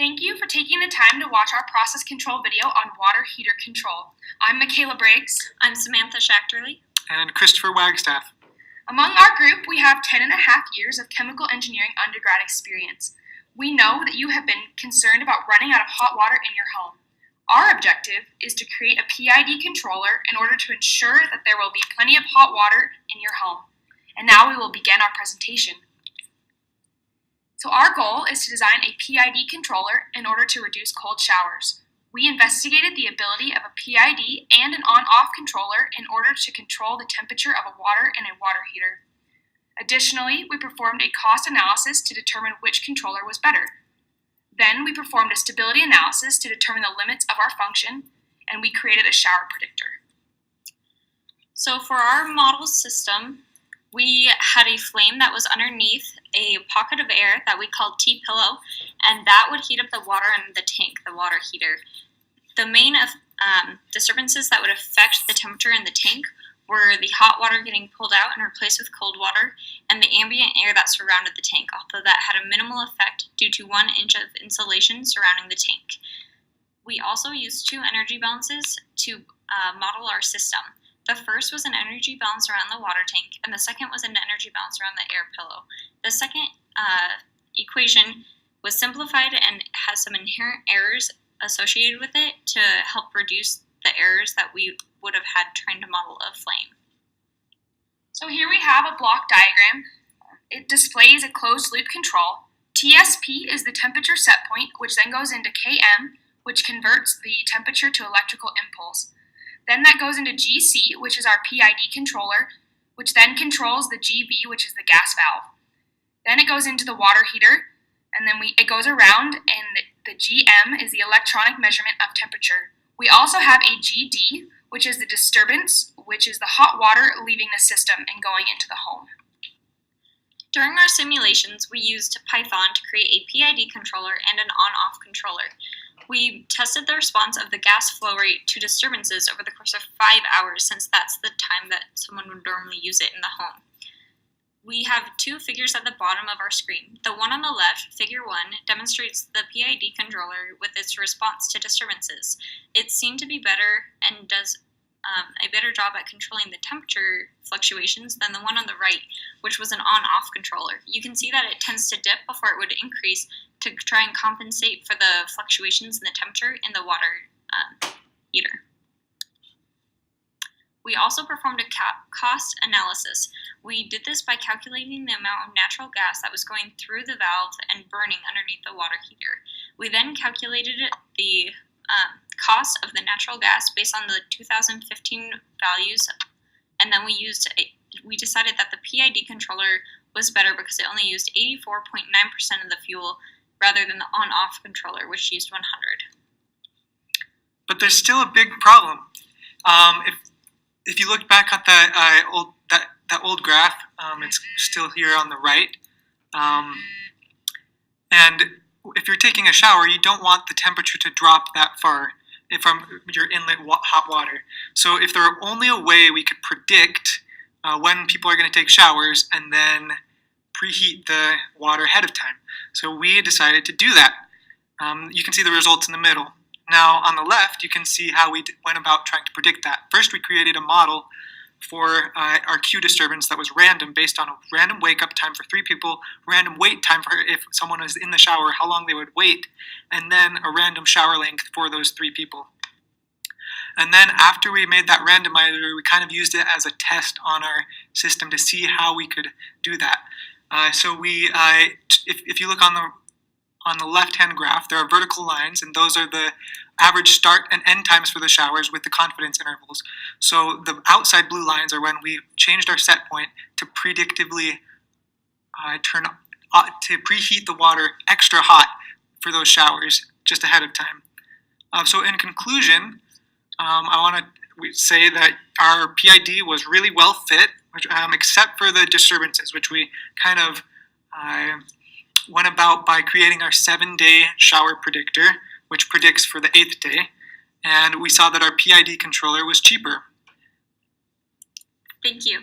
Thank you for taking the time to watch our process control video on water heater control. I'm Mikayla Briggs. I'm Samantha Schachterle. And Christopher Wagstaff. Among our group, we have 10.5 years of chemical engineering undergrad experience. We know that you have been concerned about running out of hot water in your home. Our objective is to create a PID controller in order to ensure that there will be plenty of hot water in your home. And now we will begin our presentation. So our goal is to design a PID controller in order to reduce cold showers. We investigated the ability of a PID and an on-off controller in order to control the temperature of a water in a water heater. Additionally, we performed a cost analysis to determine which controller was better. Then we performed a stability analysis to determine the limits of our function, and we created a shower predictor. So for our model system, we had a flame that was underneath a pocket of air that we called T-pillow, and that would heat up the water in the tank, the water heater. The main disturbances that would affect the temperature in the tank were the hot water getting pulled out and replaced with cold water, and the ambient air that surrounded the tank, although that had a minimal effect due to 1 inch of insulation surrounding the tank. We also used 2 energy balances to model our system. The first was an energy balance around the water tank, and the second was an energy balance around the air pillow. The second equation was simplified and has some inherent errors associated with it to help reduce the errors that we would have had trying to model a flame. So here we have a block diagram. It displays a closed loop control. TSP is the temperature set point, which then goes into Km, which converts the temperature to electrical impulse. Then that goes into GC, which is our PID controller, which then controls the GV, which is the gas valve. Then it goes into the water heater, and then it goes around, and the GM is the electronic measurement of temperature. We also have a GD, which is the disturbance, which is the hot water leaving the system and going into the home. During our simulations, we used Python to create a PID controller and an on-off controller. We tested the response of the gas flow rate to disturbances over the course of 5 hours, since that's the time that someone would normally use it in the home. We have 2 figures at the bottom of our screen. The one on the left, figure 1, demonstrates the PID controller with its response to disturbances. It's seen to be better and does a better job at controlling the temperature fluctuations than the one on the right, which was an on-off controller. You can see that it tends to dip before it would increase to try and compensate for the fluctuations in the temperature in the water heater. We also performed a cost analysis. We did this by calculating the amount of natural gas that was going through the valve and burning underneath the water heater. We then calculated the cost of the natural gas based on the 2015 values, and then we decided that the PID controller was better because it only used 84.9% of the fuel rather than the on-off controller, which used 100. But there's still a big problem. If you look back at that old graph, it's still here on the right. And if you're taking a shower, you don't want the temperature to drop that far from your inlet hot water. So if there were only a way we could predict when people are going to take showers and then preheat the water ahead of time. So we decided to do that. You can see the results in the middle. Now on the left, you can see how we went about trying to predict that. First, we created a model for our Q disturbance that was random, based on a random wake-up time for 3 people, random wait time for if someone was in the shower, how long they would wait, and then a random shower length for those 3 people. And then after we made that randomizer, we kind of used it as a test on our system to see how we could do that. So if you look on the left-hand graph, there are vertical lines, and those are the average start and end times for the showers with the confidence intervals. So the outside blue lines are when we changed our set point to predictively to preheat the water extra hot for those showers just ahead of time. So in conclusion, I want to say that our PID was really well fit, except for the disturbances, which we kind of went about by creating our 7-day shower predictor, which predicts for the 8th day, and we saw that our PID controller was cheaper. Thank you.